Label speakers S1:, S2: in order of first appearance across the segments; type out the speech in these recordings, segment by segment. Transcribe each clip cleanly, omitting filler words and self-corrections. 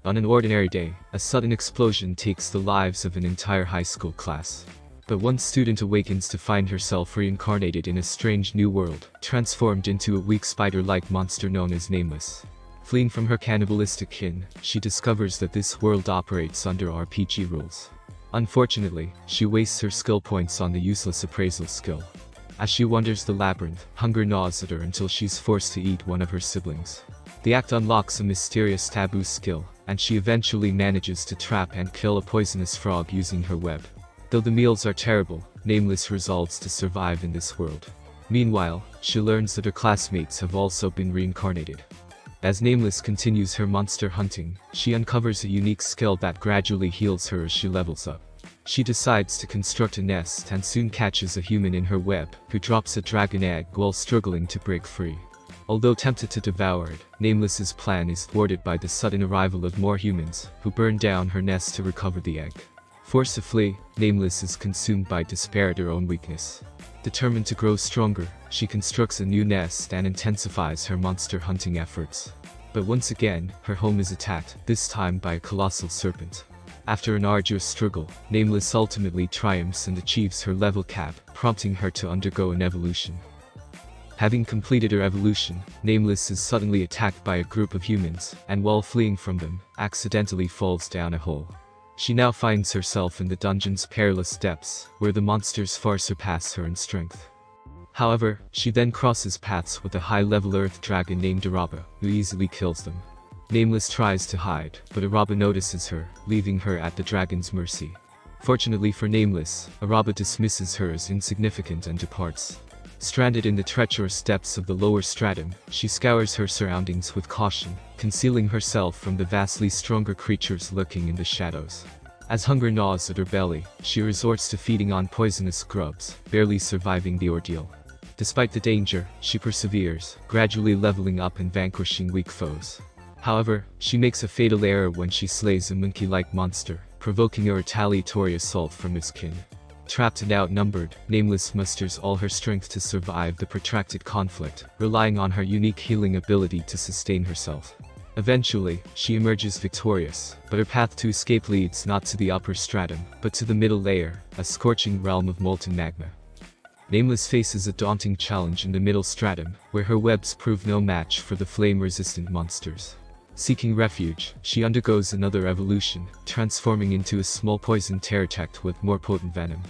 S1: On an ordinary day, a sudden explosion takes the lives of an entire high school class. But one student awakens to find herself reincarnated in a strange new world, transformed into a weak spider-like monster known as Nameless. Fleeing from her cannibalistic kin, she discovers that this world operates under RPG rules. Unfortunately, she wastes her skill points on the useless appraisal skill. As she wanders the labyrinth, hunger gnaws at her until she's forced to eat one of her siblings. The act unlocks a mysterious taboo skill, and she eventually manages to trap and kill a poisonous frog using her web. Though the meals are terrible, Nameless resolves to survive in this world. Meanwhile, she learns that her classmates have also been reincarnated. As Nameless continues her monster hunting, she uncovers a unique skill that gradually heals her as she levels up. She decides to construct a nest and soon catches a human in her web, who drops a dragon egg while struggling to break free. Although tempted to devour it, Nameless's plan is thwarted by the sudden arrival of more humans, who burn down her nest to recover the egg. Forced to flee, Nameless is consumed by despair at her own weakness. Determined to grow stronger, she constructs a new nest and intensifies her monster hunting efforts. But once again, her home is attacked, this time by a colossal serpent. After an arduous struggle, Nameless ultimately triumphs and achieves her level cap, prompting her to undergo an evolution. Having completed her evolution, Nameless is suddenly attacked by a group of humans, and while fleeing from them, accidentally falls down a hole. She now finds herself in the dungeon's perilous depths, where the monsters far surpass her in strength. However, she then crosses paths with a high-level earth dragon named Araba, who easily kills them. Nameless tries to hide, but Araba notices her, leaving her at the dragon's mercy. Fortunately for Nameless, Araba dismisses her as insignificant and departs. Stranded in the treacherous depths of the lower stratum, she scours her surroundings with caution, concealing herself from the vastly stronger creatures lurking in the shadows. As hunger gnaws at her belly, she resorts to feeding on poisonous grubs, barely surviving the ordeal. Despite the danger, she perseveres, gradually leveling up and vanquishing weak foes. However, she makes a fatal error when she slays a monkey-like monster, provoking a retaliatory assault from its kin. Trapped and outnumbered, Nameless musters all her strength to survive the protracted conflict, relying on her unique healing ability to sustain herself. Eventually, she emerges victorious, but her path to escape leads not to the upper stratum, but to the middle layer, a scorching realm of molten magma. Nameless faces a daunting challenge in the middle stratum, where her webs prove no match for the flame-resistant monsters. Seeking refuge, she undergoes another evolution, transforming into a small poison pterodactyl with more potent venom.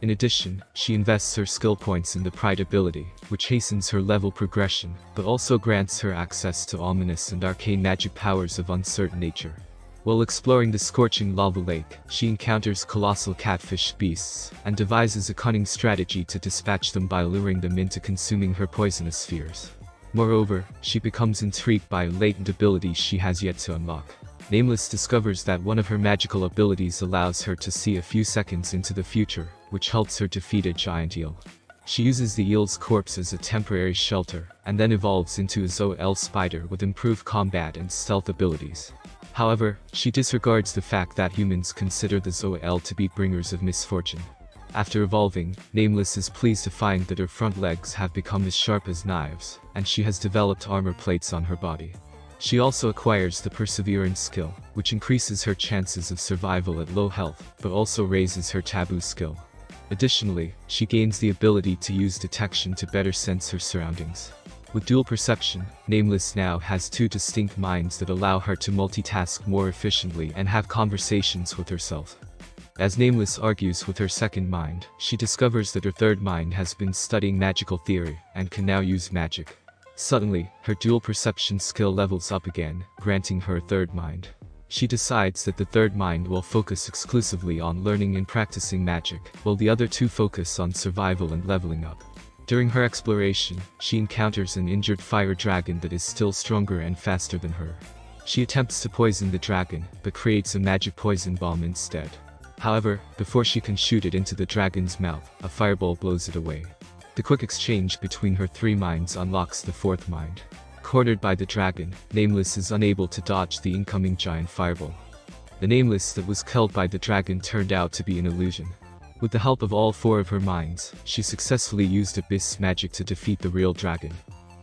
S1: In addition, she invests her skill points in the Pride ability, which hastens her level progression, but also grants her access to ominous and arcane magic powers of uncertain nature. While exploring the scorching lava lake, she encounters colossal catfish beasts, and devises a cunning strategy to dispatch them by luring them into consuming her poisonous spheres. Moreover, she becomes intrigued by a latent ability she has yet to unlock. Nameless discovers that one of her magical abilities allows her to see a few seconds into the future, which helps her defeat a giant eel. She uses the eel's corpse as a temporary shelter, and then evolves into a Zoel spider with improved combat and stealth abilities. However, she disregards the fact that humans consider the Zoel to be bringers of misfortune. After evolving, Nameless is pleased to find that her front legs have become as sharp as knives, and she has developed armor plates on her body. She also acquires the Perseverance skill, which increases her chances of survival at low health, but also raises her taboo skill. Additionally, she gains the ability to use detection to better sense her surroundings. With dual perception, Nameless now has two distinct minds that allow her to multitask more efficiently and have conversations with herself. As Nameless argues with her second mind, she discovers that her third mind has been studying magical theory, and can now use magic. Suddenly, her dual perception skill levels up again, granting her a third mind. She decides that the third mind will focus exclusively on learning and practicing magic, while the other two focus on survival and leveling up. During her exploration, she encounters an injured fire dragon that is still stronger and faster than her. She attempts to poison the dragon, but creates a magic poison bomb instead. However, before she can shoot it into the dragon's mouth, a fireball blows it away. The quick exchange between her three minds unlocks the fourth mind. Cornered by the dragon, Nameless is unable to dodge the incoming giant fireball. The Nameless that was killed by the dragon turned out to be an illusion. With the help of all four of her minds, she successfully used abyss magic to defeat the real dragon.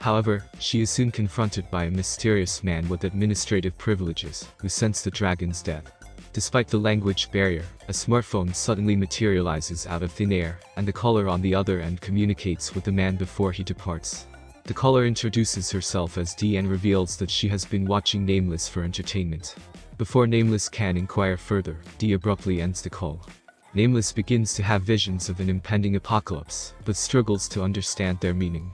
S1: However, she is soon confronted by a mysterious man with administrative privileges, who sensed the dragon's death. Despite the language barrier, a smartphone suddenly materializes out of thin air, and the caller on the other end communicates with the man before he departs. The caller introduces herself as Dee and reveals that she has been watching Nameless for entertainment. Before Nameless can inquire further, Dee abruptly ends the call. Nameless begins to have visions of an impending apocalypse, but struggles to understand their meaning.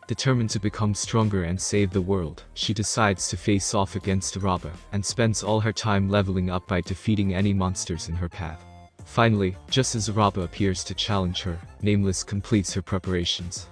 S1: Determined to become stronger and save the world, she decides to face off against Araba, and spends all her time leveling up by defeating any monsters in her path. Finally, just as Araba appears to challenge her, Nameless completes her preparations.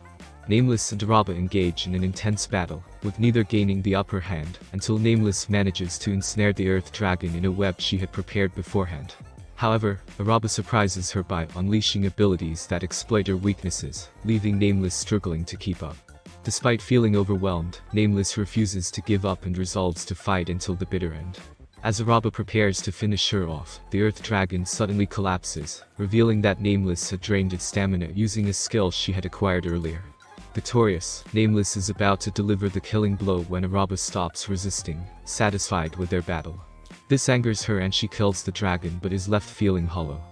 S1: Nameless and Araba engage in an intense battle, with neither gaining the upper hand, until Nameless manages to ensnare the Earth Dragon in a web she had prepared beforehand. However, Araba surprises her by unleashing abilities that exploit her weaknesses, leaving Nameless struggling to keep up. Despite feeling overwhelmed, Nameless refuses to give up and resolves to fight until the bitter end. As Araba prepares to finish her off, the Earth Dragon suddenly collapses, revealing that Nameless had drained its stamina using a skill she had acquired earlier. Victorious, Nameless is about to deliver the killing blow when Araba stops resisting, satisfied with their battle. This angers her and she kills the dragon but is left feeling hollow.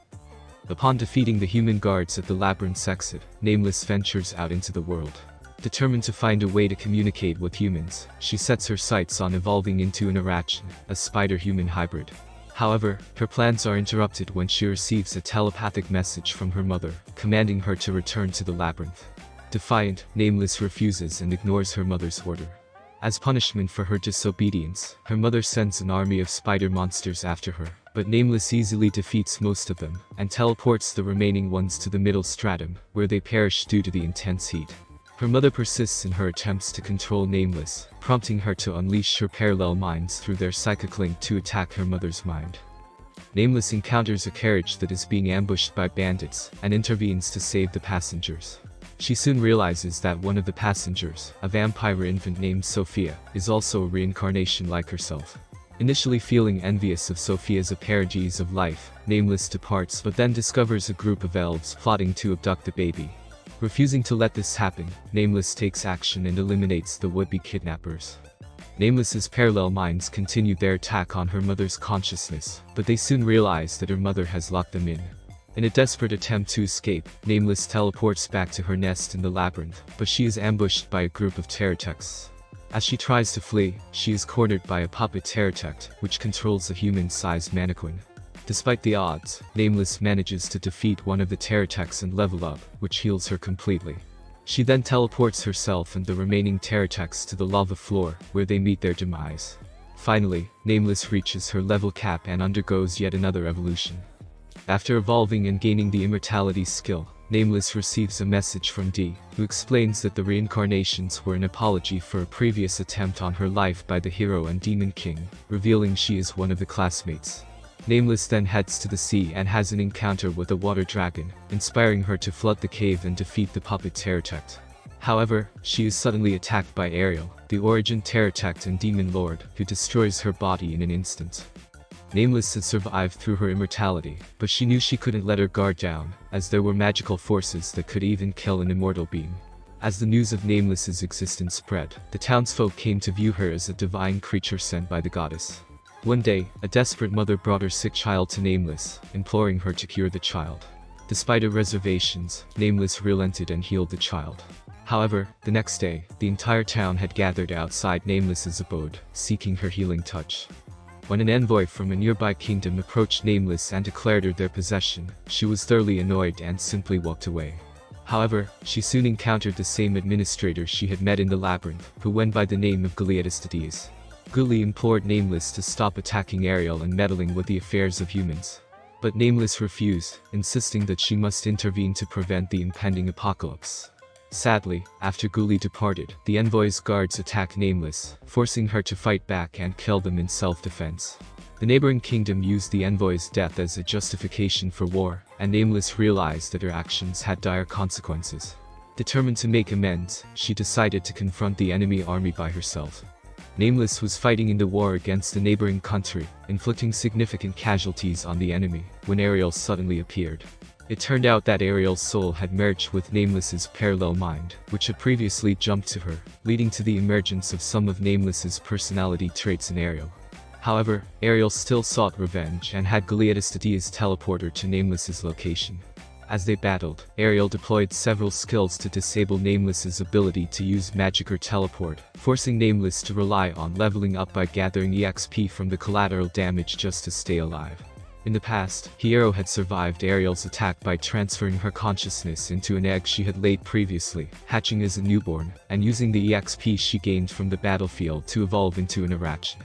S1: Upon defeating the human guards at the labyrinth's exit, Nameless ventures out into the world. Determined to find a way to communicate with humans, she sets her sights on evolving into an Arachnid, a spider-human hybrid. However, her plans are interrupted when she receives a telepathic message from her mother, commanding her to return to the labyrinth. Defiant, Nameless refuses and ignores her mother's order. As punishment for her disobedience, her mother sends an army of spider monsters after her, but Nameless easily defeats most of them, and teleports the remaining ones to the middle stratum, where they perish due to the intense heat. Her mother persists in her attempts to control Nameless, prompting her to unleash her parallel minds through their psychic link to attack her mother's mind. Nameless encounters a carriage that is being ambushed by bandits, and intervenes to save the passengers. She soon realizes that one of the passengers, a vampire infant named Sophia, is also a reincarnation like herself. Initially feeling envious of Sophia's apparent ease of life, Nameless departs but then discovers a group of elves plotting to abduct the baby. Refusing to let this happen, Nameless takes action and eliminates the would-be kidnappers. Nameless's parallel minds continue their attack on her mother's consciousness, but they soon realize that her mother has locked them in. In a desperate attempt to escape, Nameless teleports back to her nest in the labyrinth, but she is ambushed by a group of Pterodactyls. As she tries to flee, she is cornered by a puppet pterodactyl, which controls a human-sized mannequin. Despite the odds, Nameless manages to defeat one of the pterodactyls and level up, which heals her completely. She then teleports herself and the remaining pterodactyls to the lava floor, where they meet their demise. Finally, Nameless reaches her level cap and undergoes yet another evolution. After evolving and gaining the immortality skill, Nameless receives a message from Dee, who explains that the reincarnations were an apology for a previous attempt on her life by the hero and demon king, revealing she is one of the classmates. Nameless then heads to the sea and has an encounter with a water dragon, inspiring her to flood the cave and defeat the puppet pterodactyl. However, she is suddenly attacked by Ariel, the origin pterodactyl and demon lord, who destroys her body in an instant. Nameless had survived through her immortality, but she knew she couldn't let her guard down, as there were magical forces that could even kill an immortal being. As the news of Nameless's existence spread, the townsfolk came to view her as a divine creature sent by the goddess. One day, a desperate mother brought her sick child to Nameless, imploring her to cure the child. Despite her reservations, Nameless relented and healed the child. However, the next day, the entire town had gathered outside Nameless's abode, seeking her healing touch. When an envoy from a nearby kingdom approached Nameless and declared her their possession, she was thoroughly annoyed and simply walked away. However, she soon encountered the same administrator she had met in the labyrinth, who went by the name of Galeatistides. Gully implored Nameless to stop attacking Ariel and meddling with the affairs of humans. But Nameless refused, insisting that she must intervene to prevent the impending apocalypse. Sadly, after Gully departed, the envoy's guards attacked Nameless, forcing her to fight back and kill them in self-defense. The neighboring kingdom used the envoy's death as a justification for war, and Nameless realized that her actions had dire consequences. Determined to make amends, she decided to confront the enemy army by herself. Nameless was fighting in the war against the neighboring country, inflicting significant casualties on the enemy, when Ariel suddenly appeared. It turned out that Ariel's soul had merged with Nameless's parallel mind, which had previously jumped to her, leading to the emergence of some of Nameless's personality traits in Ariel. However, Ariel still sought revenge and had Galeatostatia's teleporter to Nameless's location. As they battled, Ariel deployed several skills to disable Nameless's ability to use magic or teleport, forcing Nameless to rely on leveling up by gathering EXP from the collateral damage just to stay alive. In the past, Hierro had survived Ariel's attack by transferring her consciousness into an egg she had laid previously, hatching as a newborn, and using the EXP she gained from the battlefield to evolve into an Arachne.